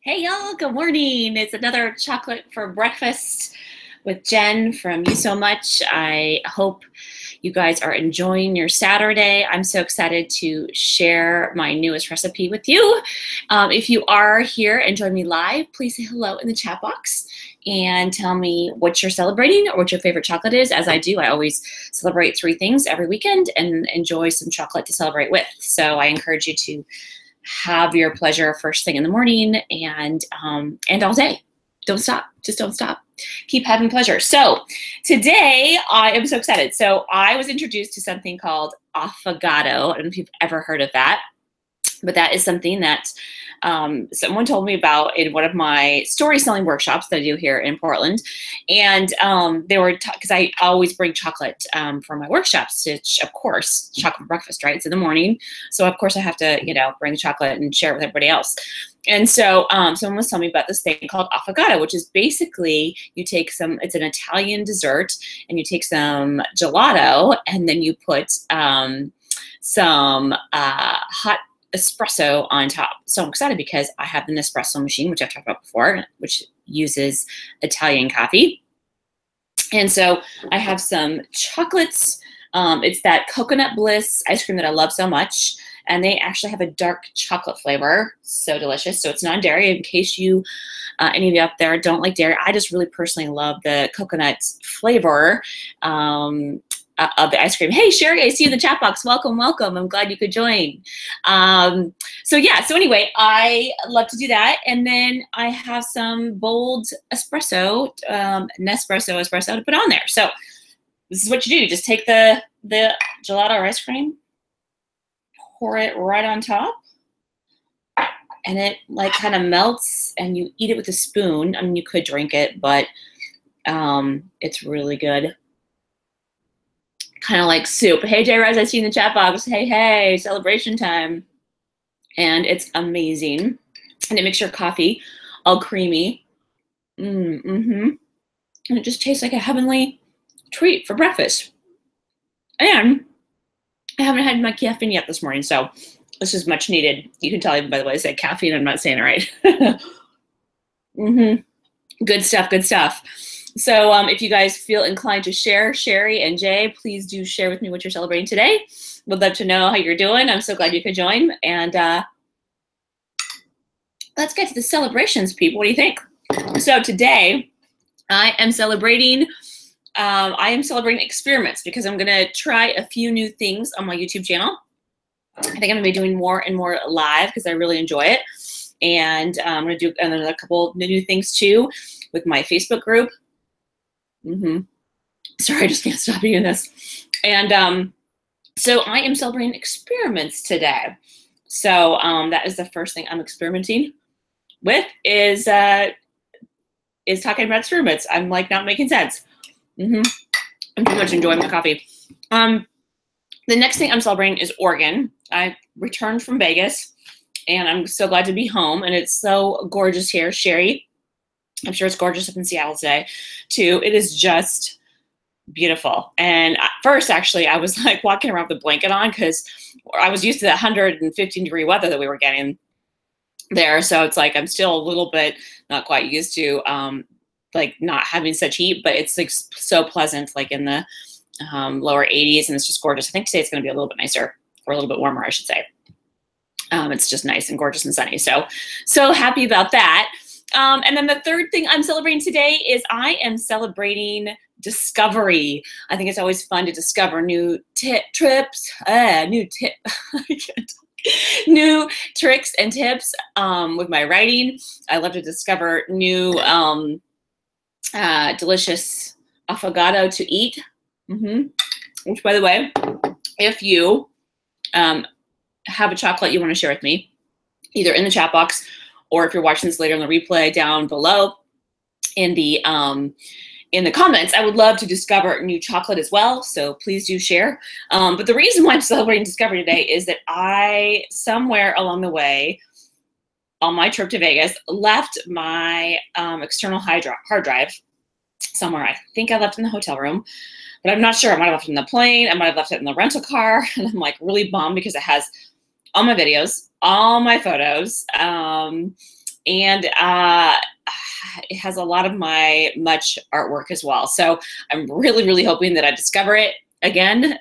Hey y'all, good morning. It's another chocolate for breakfast with Jen from You So Much. I hope you guys are enjoying your Saturday. I'm so excited to share my newest recipe with you. If you are here and join me live, please say hello in the chat box and tell me what you're celebrating or what your favorite chocolate is. As I do, I always celebrate 3 things every weekend and enjoy some chocolate to celebrate with. So I encourage you to have your pleasure first thing in the morning and all day. Don't stop. Just don't stop. Keep having pleasure. So today I am so excited. So I was introduced to something called Affogato. I don't know if you've ever heard of that, but that is something that someone told me about in one of my story selling workshops that I do here in Portland. And they were, because I always bring chocolate for my workshops, which of course, chocolate for breakfast, right? It's in the morning. So of course I have to, bring the chocolate and share it with everybody else. And so someone was telling me about this thing called Affogato, which is basically you take it's an Italian dessert, and you take some gelato and then you put some hot espresso on top. So I'm excited because I have the Nespresso machine, which I've talked about before, which uses Italian coffee. And so I have some chocolates. It's that coconut Bliss ice cream that I love so much. And they actually have a dark chocolate flavor. So delicious. So it's non-dairy, in case you, any of you out there don't like dairy. I just really personally love the coconut flavor of the ice cream. Hey, Sherry, I see you in the chat box. Welcome, welcome. I'm glad you could join. So anyway, I love to do that. And then I have some bold espresso, Nespresso espresso to put on there. So this is what you do. You just take the gelato or ice cream, pour it right on top, and it like kind of melts, and you eat it with a spoon. I mean, you could drink it, but it's really good. Kind of like soup. Hey, J-Ryze, I see you in the chat box. Hey, hey, celebration time. And it's amazing. And it makes your coffee all creamy. And it just tastes like a heavenly treat for breakfast. And I haven't had my caffeine yet this morning, so this is much needed. You can tell, by the way, I said caffeine. I'm not saying it right. Good stuff, good stuff. So if you guys feel inclined to share, Sherry and Jay, please do share with me what you're celebrating today. Would love to know how you're doing. I'm so glad you could join. And let's get to the celebrations, people. What do you think? So today I am celebrating experiments, because I'm going to try a few new things on my YouTube channel. I think I'm going to be doing more and more live because I really enjoy it. And I'm going to do another couple new things too with my Facebook group. Sorry, I just can't stop eating this. And so I am celebrating experiments today. So that is the first thing I'm experimenting with is talking about experiments. I'm like not making sense. I'm too much enjoying my coffee. The next thing I'm celebrating is Oregon. I returned from Vegas, and I'm so glad to be home. And it's so gorgeous here, Sherry. I'm sure it's gorgeous up in Seattle today, too. It is just beautiful. And at first, actually, I was like walking around with a blanket on because I was used to that 115-degree weather that we were getting there. So it's like I'm still a little bit not quite used to like not having such heat, but it's like so pleasant, like in the lower 80s, and it's just gorgeous. I think today it's going to be a little bit nicer, or a little bit warmer, I should say. It's just nice and gorgeous and sunny. So happy about that. And then the third thing I'm celebrating today is I am celebrating discovery. I think it's always fun to discover new tricks and tips with my writing. I love to discover new delicious affogato to eat. Which, by the way, if you have a chocolate you want to share with me, either in the chat box, or if you're watching this later on the replay down below in the comments, I would love to discover new chocolate as well. So please do share. But the reason why I'm celebrating discovery today is that I, somewhere along the way on my trip to Vegas, left my external hard drive somewhere. I think I left in the hotel room, but I'm not sure. I might have left it in the plane. I might have left it in the rental car. And I'm like really bummed because it has all my videos, all my photos, and it has a lot of my much artwork as well. So I'm really, really hoping that I discover it again.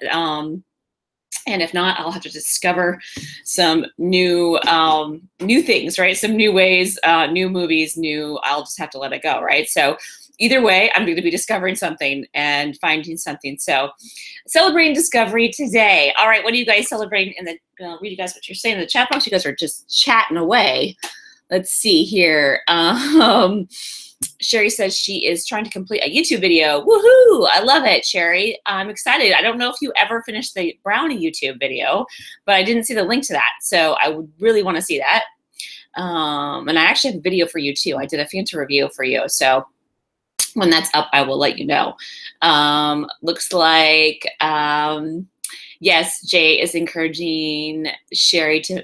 And if not, I'll have to discover some new things, right? Some new ways, new movies, I'll just have to let it go, right? So either way, I'm going to be discovering something and finding something. So celebrating discovery today. All right, what are you guys celebrating in the, read you guys what you're saying in the chat box. You guys are just chatting away. Let's see here. Sherry says she is trying to complete a YouTube video. Woohoo! I love it, Sherry. I'm excited. I don't know if you ever finished the brownie YouTube video, but I didn't see the link to that. So I would really want to see that. And I actually have a video for you too. I did a Fanta review for you. So when that's up, I will let you know. Looks like, yes, Jay is encouraging Sherry to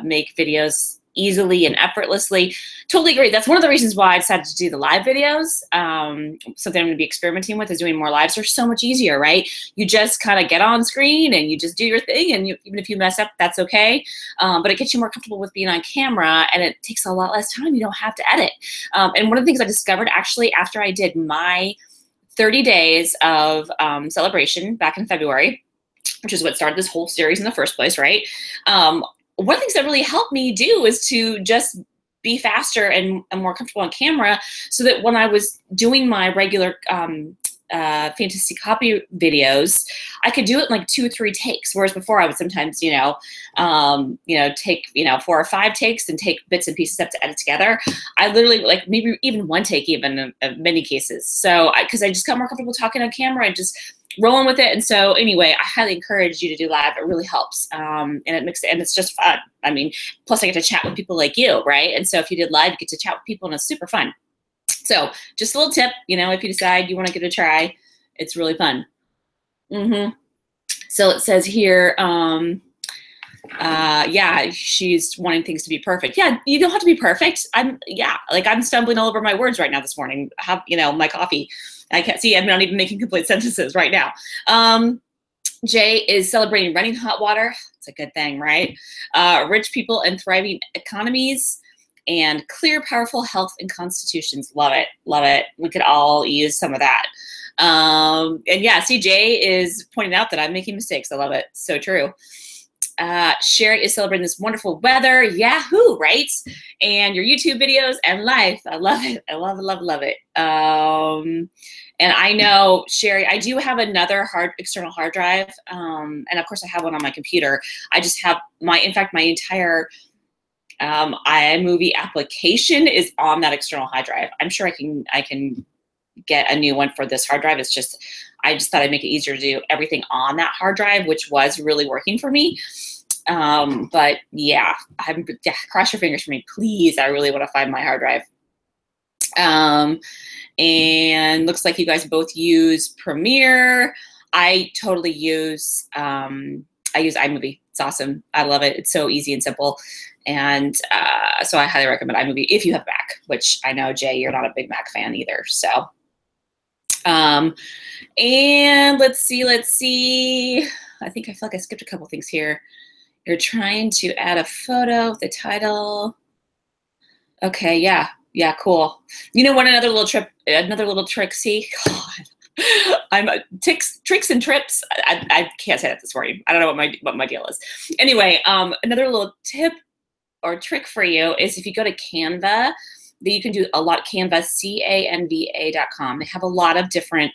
make videos easily and effortlessly. Totally agree. That's one of the reasons why I decided to do the live videos. Something I'm going to be experimenting with is doing more lives. They're so much easier, right? You just kind of get on screen and you just do your thing. And even if you mess up, that's okay. But it gets you more comfortable with being on camera, and it takes a lot less time. You don't have to edit. And one of the things I discovered actually after I did my 30 days of celebration back in February, which is what started this whole series in the first place, right? One of the things that really helped me do is to just be faster and more comfortable on camera, so that when I was doing my regular fantasy copy videos, I could do it in like 2 or 3 takes. Whereas before I would sometimes, take, 4 or 5 takes and take bits and pieces up to edit together. I literally, like, maybe even 1 take even in many cases. So because I just got more comfortable talking on camera and just rolling with it. And so anyway, I highly encourage you to do live. It really helps. And it's just fun. I mean, plus I get to chat with people like you, right? And so if you did live, you get to chat with people and it's super fun. So just a little tip, if you decide you want to give it a try, it's really fun. So it says here, yeah, she's wanting things to be perfect. Yeah, you don't have to be perfect. I'm stumbling all over my words right now this morning. My coffee. I can't see, I'm not even making complete sentences right now. Jay is celebrating running hot water. It's a good thing, right? Rich people and thriving economies, and clear, powerful health and constitutions. Love it. Love it. We could all use some of that. And yeah, see, Jay is pointing out that I'm making mistakes. I love it. So true. Sherry is celebrating this wonderful weather. Yahoo, right? And your YouTube videos and life. I love it. I love it, love it, love it. And I know, Sherry, I do have another external hard drive. And of course I have one on my computer. I just have my entire iMovie application is on that external hard drive. I'm sure I can get a new one for this hard drive. It's just, I just thought I'd make it easier to do everything on that hard drive, which was really working for me. But yeah, cross your fingers for me, please. I really want to find my hard drive. And looks like you guys both use Premiere. I totally use, I use iMovie. It's awesome. I love it. It's so easy and simple. And so I highly recommend iMovie if you have Mac, which I know, Jay, you're not a big Mac fan either. So, and let's see. I feel like I skipped a couple things here. You're trying to add a photo of the title. Okay, yeah, cool. You know what? Another little trick. See, God, I'm tricks and trips. I can't say that this morning. I don't know what my deal is. Anyway, another little tip or trick for you is if you go to Canva, that you can do a lot. Canva, canva.com. They have a lot of different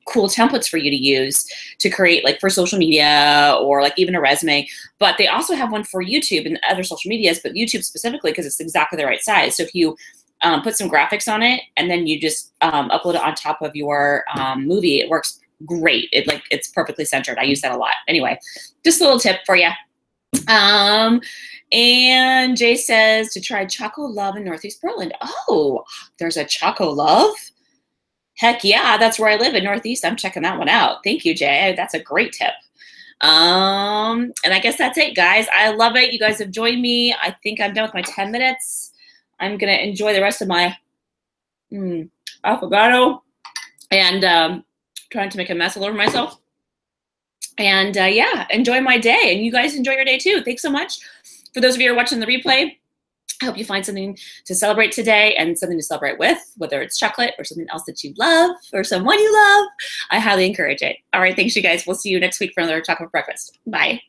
cool templates for you to use to create, like for social media or like even a resume. But they also have one for YouTube and other social medias, but YouTube specifically because it's exactly the right size. So if you put some graphics on it and then you just upload it on top of your movie, it works great. It's perfectly centered. I use that a lot. Anyway, just a little tip for you. And Jay says to try Chocolove in Northeast Portland. Oh, there's a Chocolove? Heck yeah, that's where I live in Northeast. I'm checking that one out. Thank you, Jay. That's a great tip. And I guess that's it, guys. I love it. You guys have joined me. I think I'm done with my 10 minutes. I'm going to enjoy the rest of my Affogato and trying to make a mess all over myself. And yeah, enjoy my day. And you guys enjoy your day too. Thanks so much. For those of you who are watching the replay, I hope you find something to celebrate today and something to celebrate with, whether it's chocolate or something else that you love or someone you love. I highly encourage it. All right, thanks, you guys. We'll see you next week for another Chocolate Breakfast. Bye.